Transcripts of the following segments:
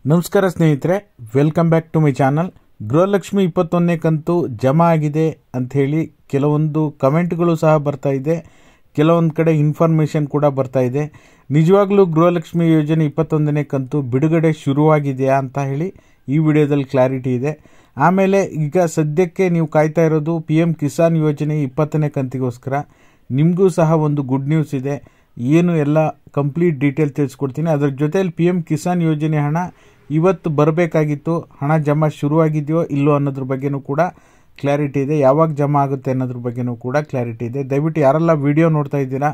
ನಮಸ್ಕಾರ ಸ್ನೇಹಿತರೆ, welcome back to my channel. Gruhalakshmi 21ನೇ ಕಂತು ಜಮಾ ಆಗಿದೆ ಅಂತ ಹೇಳಿ ಕೆಲವೊಂದು ಕಮೆಂಟ್ಗಳು ಸಹ ಬರ್ತಾ ಇದೆ, ಕೆಲವೊಂದು ಕಡೆ ಇನ್ಫಾರ್ಮೇಷನ್ ಕೂಡ ಬರ್ತಾ ಇದೆ. ನಿಜವಾಗ್ಲೂ ಗೃಹಲಕ್ಷ್ಮಿ ಯೋಜನೆ 21ನೇ ಕಂತು ಬಿಡುಗಡೆ ಶುರುವಾಗಿದೆಯಾ ಅಂತ ಹೇಳಿ ಈ ವಿಡಿಯೋದಲ್ಲಿ ಕ್ಲಾರಿಟಿ ಇದೆ. ಆಮೇಲೆ ಈಗ ಸದ್ಯಕ್ಕೆ ನೀವು ಕಾಯ್ತಾ ಇರೋದು PM ಕಿಸಾನ್ ಯೋಜನೆ 20ನೇ ಕಂತಿಗೋಸ್ಕರ. ನಿಮಗೂ ಸಹ ಒಂದು ಗುಡ್ ನ್ಯೂಸ್ ಇದೆ, ಏನು ಎಲ್ಲ ಕಂಪ್ಲೀಟ್ ಡೀಟೇಲ್ ತಿಳಿಸ್ಕೊಡ್ತೀನಿ. ಅದರ ಜೊತೆಯಲ್ಲಿ PM ಕಿಸಾನ್ ಯೋಜನೆ ಹಣ ಇವತ್ತು ಬರಬೇಕಾಗಿತ್ತು, ಹಣ ಜಮಾ ಶುರುವಾಗಿದೆಯೋ ಇಲ್ಲೋ ಅನ್ನೋದ್ರ ಬಗ್ಗೆನೂ ಕೂಡ ಕ್ಲಾರಿಟಿ ಇದೆ, ಯಾವಾಗ ಜಮಾ ಆಗುತ್ತೆ ಅನ್ನೋದ್ರ ಬಗ್ಗೆನೂ ಕೂಡ ಕ್ಲಾರಿಟಿ ಇದೆ. ದಯವಿಟ್ಟು ಯಾರೆಲ್ಲ ವಿಡಿಯೋ ನೋಡ್ತಾ ಇದ್ದೀರಾ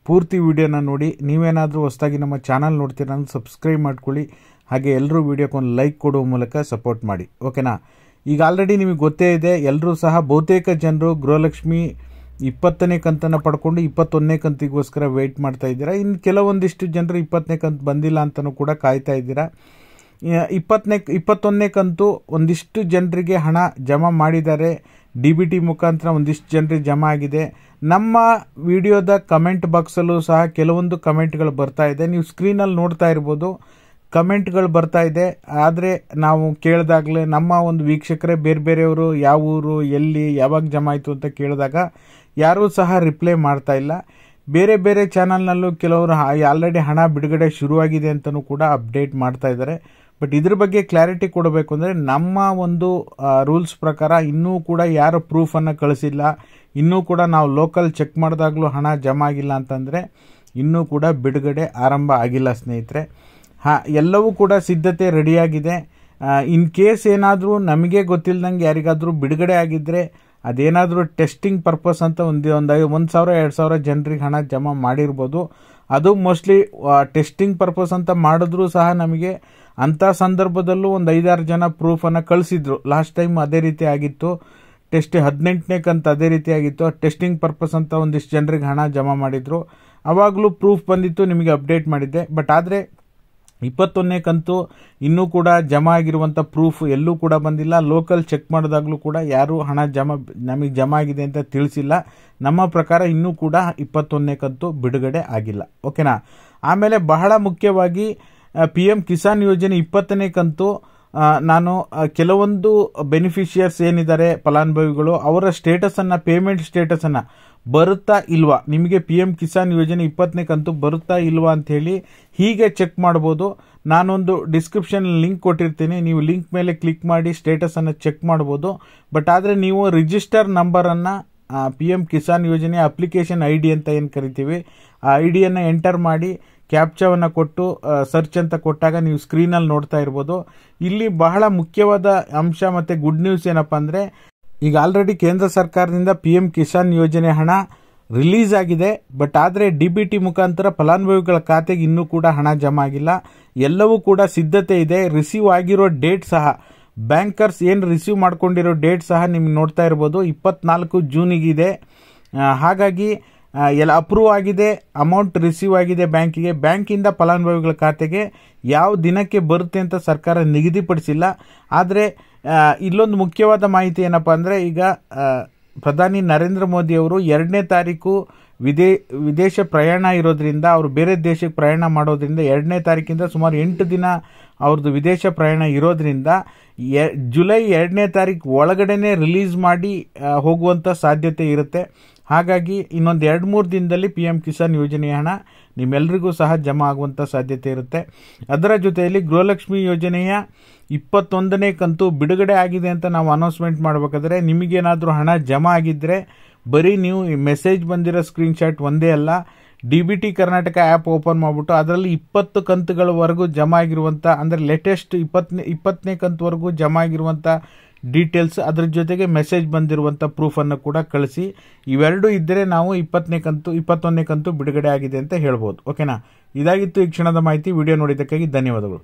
ಪೂರ್ತಿ ವಿಡಿಯೋನ ನೋಡಿ. ನೀವೇನಾದರೂ ಹೊಸದಾಗಿ ನಮ್ಮ ಚಾನಲ್ ನೋಡ್ತೀರಾ ಅಂದ್ರೆ ಸಬ್ಸ್ಕ್ರೈಬ್ ಮಾಡ್ಕೊಳ್ಳಿ, ಹಾಗೆ ಎಲ್ಲರೂ ವಿಡಿಯೋಕ್ಕೊಂದು ಲೈಕ್ ಕೊಡುವ ಮೂಲಕ ಸಪೋರ್ಟ್ ಮಾಡಿ, ಓಕೆನಾ. ಈಗ ಆಲ್ರೆಡಿ ನಿಮಗೆ ಗೊತ್ತೇ ಇದೆ, ಎಲ್ಲರೂ ಸಹ ಬಹುತೇಕ ಜನರು ಗೃಹಲಕ್ಷ್ಮಿ 20ನೇ ಕಂತನ್ನು ಪಡ್ಕೊಂಡು 21ನೇ ಕಂತಿಗೋಸ್ಕರ ವೆಯ್ಟ್ ಮಾಡ್ತಾ ಇದ್ದೀರಾ. ಇನ್ನು ಕೆಲವೊಂದಿಷ್ಟು ಜನರು 20ನೇ ಕಂತು ಬಂದಿಲ್ಲ ಅಂತಲೂ ಕೂಡ ಕಾಯ್ತಾ ಇದ್ದೀರಾ. 21ನೇ ಕಂತು ಒಂದಿಷ್ಟು ಜನರಿಗೆ ಹಣ ಜಮಾ ಮಾಡಿದ್ದಾರೆ, DBT ಮುಖಾಂತರ ಒಂದಿಷ್ಟು ಜನರಿಗೆ ಜಮಾ ಆಗಿದೆ. ನಮ್ಮ ವಿಡಿಯೋದ ಕಮೆಂಟ್ ಬಾಕ್ಸಲ್ಲೂ ಸಹ ಕೆಲವೊಂದು ಕಮೆಂಟ್ಗಳು ಬರ್ತಾ ಇದೆ, ನೀವು ಸ್ಕ್ರೀನಲ್ಲಿ ನೋಡ್ತಾ ಇರ್ಬೋದು. ಕಮೆಂಟ್ಗಳು ಬರ್ತಾ ಇದೆ, ಆದರೆ ನಾವು ಕೇಳಿದಾಗಲೇ ನಮ್ಮ ಒಂದು ವೀಕ್ಷಕರೇ ಬೇರೆ ಬೇರೆಯವರು ಯಾವ ಊರು, ಎಲ್ಲಿ, ಯಾವಾಗ ಜಮಾ ಆಯಿತು ಅಂತ ಕೇಳಿದಾಗ ಯಾರೂ ಸಹ ರಿಪ್ಲೈ ಮಾಡ್ತಾ ಇಲ್ಲ. ಬೇರೆ ಬೇರೆ ಚಾನಲ್ನಲ್ಲೂ ಕೆಲವರು ಆಲ್ರೆಡಿ ಹಣ ಬಿಡುಗಡೆ ಶುರುವಾಗಿದೆ ಅಂತಲೂ ಕೂಡ ಅಪ್ಡೇಟ್ ಮಾಡ್ತಾ ಇದ್ದಾರೆ. ಬಟ್ ಇದ್ರ ಬಗ್ಗೆ ಕ್ಲಾರಿಟಿ ಕೊಡಬೇಕು ಅಂದರೆ ನಮ್ಮ ಒಂದು ರೂಲ್ಸ್ ಪ್ರಕಾರ ಇನ್ನೂ ಕೂಡ ಯಾರು ಪ್ರೂಫನ್ನು ಕಳಿಸಿಲ್ಲ, ಇನ್ನೂ ಕೂಡ ನಾವು ಲೋಕಲ್ ಚೆಕ್ ಮಾಡಿದಾಗಲೂ ಹಣ ಜಮಾ ಆಗಿಲ್ಲ ಅಂತಂದರೆ ಇನ್ನೂ ಕೂಡ ಬಿಡುಗಡೆ ಆರಂಭ ಆಗಿಲ್ಲ ಸ್ನೇಹಿತರೆ. ಎಲ್ಲವೂ ಕೂಡ ಸಿದ್ಧತೆ ರೆಡಿಯಾಗಿದೆ. ಇನ್ ಕೇಸ್ ಏನಾದರೂ ನಮಗೆ ಗೊತ್ತಿಲ್ಲದಂಗೆ ಯಾರಿಗಾದರೂ ಬಿಡುಗಡೆ ಆಗಿದ್ದರೆ ಅದೇನಾದರೂ ಟೆಸ್ಟಿಂಗ್ ಪರ್ಪಸ್ ಅಂತ ಒಂದು 1,000-2,000 ಜನರಿಗೆ ಹಣ ಜಮಾ ಮಾಡಿರ್ಬೋದು. ಅದು ಮೋಸ್ಟ್ಲಿ ಟೆಸ್ಟಿಂಗ್ ಪರ್ಪಸ್ ಅಂತ ಮಾಡಿದ್ರೂ ಸಹ ನಮಗೆ ಅಂಥ ಸಂದರ್ಭದಲ್ಲೂ ಒಂದು 5-6 ಜನ ಪ್ರೂಫನ್ನು ಕಳಿಸಿದ್ರು. ಲಾಸ್ಟ್ ಟೈಮ್ ಅದೇ ರೀತಿ ಆಗಿತ್ತು, 18ನೇ ಕಂತು ಅದೇ ರೀತಿ ಆಗಿತ್ತು. ಟೆಸ್ಟಿಂಗ್ ಪರ್ಪಸ್ ಅಂತ ಒಂದಿಷ್ಟು ಜನರಿಗೆ ಹಣ ಜಮಾ ಮಾಡಿದ್ರು, ಆವಾಗಲೂ ಪ್ರೂಫ್ ಬಂದಿತ್ತು, ನಿಮಗೆ ಅಪ್ಡೇಟ್ ಮಾಡಿದ್ದೆ. ಬಟ್ ಆದರೆ 21ನೇ ಕಂತು ಇನ್ನೂ ಕೂಡ ಜಮಾ ಆಗಿರುವಂಥ ಪ್ರೂಫ್ ಎಲ್ಲೂ ಕೂಡ ಬಂದಿಲ್ಲ. ಲೋಕಲ್ ಚೆಕ್ ಮಾಡಿದಾಗಲೂ ಕೂಡ ಯಾರೂ ಹಣ ನಮಗೆ ಜಮಾ ಆಗಿದೆ ಅಂತ ತಿಳಿಸಿಲ್ಲ. ನಮ್ಮ ಪ್ರಕಾರ ಇನ್ನೂ ಕೂಡ 21ನೇ ಕಂತು ಬಿಡುಗಡೆ ಆಗಿಲ್ಲ, ಓಕೆನಾ. ಆಮೇಲೆ ಬಹಳ ಮುಖ್ಯವಾಗಿ PM ಕಿಸಾನ್ ಯೋಜನೆ 20ನೇ ಕಂತು ನಾನು ಕೆಲವೊಂದು ಬೆನಿಫಿಷಿಯರ್ಸ್ ಏನಿದ್ದಾರೆ ಫಲಾನುಭವಿಗಳು, ಅವರ ಸ್ಟೇಟಸನ್ನು, ಪೇಮೆಂಟ್ ಸ್ಟೇಟಸನ್ನು ಬರುತ್ತಾ ಇಲ್ವಾ, ನಿಮಗೆ PM ಕಿಸಾನ್ ಯೋಜನೆ 20ನೇ ಕಂತು ಬರುತ್ತಾ ಇಲ್ವಾ ಅಂಥೇಳಿ ಹೀಗೆ ಚೆಕ್ ಮಾಡ್ಬೋದು. ನಾನೊಂದು ಡಿಸ್ಕ್ರಿಪ್ಷನ್ ಲಿಂಕ್ ಕೊಟ್ಟಿರ್ತೀನಿ, ನೀವು ಲಿಂಕ್ ಮೇಲೆ ಕ್ಲಿಕ್ ಮಾಡಿ ಸ್ಟೇಟಸನ್ನು ಚೆಕ್ ಮಾಡ್ಬೋದು. ಬಟ್ ಆದರೆ ನೀವು ರಿಜಿಸ್ಟರ್ ನಂಬರನ್ನು PM ಕಿಸಾನ್ ಯೋಜನೆ ಅಪ್ಲಿಕೇಶನ್ ID ಅಂತ ಏನು ಕರಿತೀವಿ, ಆ ಐಡಿಯನ್ನು ಎಂಟರ್ ಮಾಡಿ ಕ್ಯಾಪ್ಚಾವನ್ನು ಕೊಟ್ಟು ಸರ್ಚ್ ಅಂತ ಕೊಟ್ಟಾಗ ನೀವು ಸ್ಕ್ರೀನಲ್ಲಿ ನೋಡ್ತಾ ಇರ್ಬೋದು. ಇಲ್ಲಿ ಬಹಳ ಮುಖ್ಯವಾದ ಅಂಶ ಮತ್ತು ಗುಡ್ ನ್ಯೂಸ್ ಏನಪ್ಪ ಅಂದರೆ, ಈಗ ಆಲ್ರೆಡಿ ಕೇಂದ್ರ ಸರ್ಕಾರದಿಂದ PM ಕಿಸಾನ್ ಯೋಜನೆ ಹಣ ರಿಲೀಸ್ ಆಗಿದೆ. ಬಟ್ ಆದರೆ DBT ಮುಖಾಂತರ ಫಲಾನುಭವಿಗಳ ಖಾತೆಗೆ ಇನ್ನೂ ಕೂಡ ಹಣ ಜಮಾ ಆಗಿಲ್ಲ. ಎಲ್ಲವೂ ಕೂಡ ಸಿದ್ಧತೆ ಇದೆ. ರಿಸೀವ್ ಆಗಿರೋ ಡೇಟ್ ಸಹ, ಬ್ಯಾಂಕರ್ಸ್ ಏನು ರಿಸೀವ್ ಮಾಡ್ಕೊಂಡಿರೋ ಡೇಟ್ ಸಹ ನಿಮ್ಗೆ ನೋಡ್ತಾ ಇರ್ಬೋದು, 24 ಜೂನಿಗಿದೆ. ಹಾಗಾಗಿ ಎಲ್ಲ ಅಪ್ರೂವ್ ಆಗಿದೆ, ಅಮೌಂಟ್ ರಿಸೀವ್ ಆಗಿದೆ ಬ್ಯಾಂಕಿಗೆ. ಬ್ಯಾಂಕಿಂದ ಫಲಾನುಭವಿಗಳ ಖಾತೆಗೆ ಯಾವ ದಿನಕ್ಕೆ ಬರುತ್ತೆ ಅಂತ ಸರ್ಕಾರ ನಿಗದಿಪಡಿಸಿಲ್ಲ. ಆದರೆ ಇಲ್ಲೊಂದು ಮುಖ್ಯವಾದ ಮಾಹಿತಿ ಏನಪ್ಪ ಅಂದರೆ, ಈಗ ಪ್ರಧಾನಿ ನರೇಂದ್ರ ಮೋದಿ ಅವರು 2ನೇ ತಾರೀಕು ವಿದೇಶ ಪ್ರಯಾಣ ಇರೋದ್ರಿಂದ, ಅವರು ಬೇರೆ ದೇಶಕ್ಕೆ ಪ್ರಯಾಣ ಮಾಡೋದ್ರಿಂದ 2ನೇ ತಾರೀಕಿಂದ ಸುಮಾರು 8 ದಿನ ಅವ್ರದ್ದು ವಿದೇಶ ಪ್ರಯಾಣ ಇರೋದ್ರಿಂದ ಜುಲೈ 2ನೇ ತಾರೀಕು ಒಳಗಡೆನೆ ರಿಲೀಸ್ ಮಾಡಿ ಹೋಗುವಂಥ ಸಾಧ್ಯತೆ ಇರುತ್ತೆ. ಹಾಗಾಗಿ ಇನ್ನೊಂದು 2-3 ದಿನದಲ್ಲಿ PM ಕಿಸಾನ್ ಯೋಜನೆಯ ಹಣ ನಿಮ್ಮೆಲ್ಲರಿಗೂ ಸಹ ಜಮಾ ಆಗುವಂಥ ಸಾಧ್ಯತೆ ಇರುತ್ತೆ. ಅದರ ಜೊತೆಯಲ್ಲಿ ಗೃಹಲಕ್ಷ್ಮಿ ಯೋಜನೆಯ 21ನೇ ಕಂತು ಬಿಡುಗಡೆ ಆಗಿದೆ ಅಂತ ನಾವು ಅನೌನ್ಸ್ಮೆಂಟ್ ಮಾಡಬೇಕಾದ್ರೆ, ನಿಮಗೇನಾದರೂ ಹಣ ಜಮಾ ಆಗಿದ್ದರೆ ಬರೀ ನೀವು ಮೆಸೇಜ್ ಬಂದಿರೋ ಸ್ಕ್ರೀನ್ಶಾಟ್ ಒಂದೇ ಅಲ್ಲ, DBT ಕರ್ನಾಟಕ ಆ್ಯಪ್ ಓಪನ್ ಮಾಡಿಬಿಟ್ಟು ಅದರಲ್ಲಿ 20 ಕಂತುಗಳವರೆಗೂ ಜಮಾ ಆಗಿರುವಂಥ, ಅಂದರೆ ಲೇಟೆಸ್ಟ್ 20ನೇ ಕಂತುವರೆಗೂ ಜಮಾ ಆಗಿರುವಂಥ ಡೀಟೇಲ್ಸ್, ಅದರ ಜೊತೆಗೆ ಮೆಸೇಜ್ ಬಂದಿರುವಂಥ ಪ್ರೂಫನ್ನು ಕೂಡ ಕಳಿಸಿ. ಇವೆರಡೂ ಇದ್ದರೆ ನಾವು 21ನೇ ಕಂತು ಬಿಡುಗಡೆ ಆಗಿದೆ ಅಂತ ಹೇಳ್ಬೋದು, ಓಕೆನಾ. ಇದಾಗಿತ್ತು ಈ ಕ್ಷಣದ ಮಾಹಿತಿ. ವಿಡಿಯೋ ನೋಡಿದ್ದಕ್ಕಾಗಿ ಧನ್ಯವಾದಗಳು.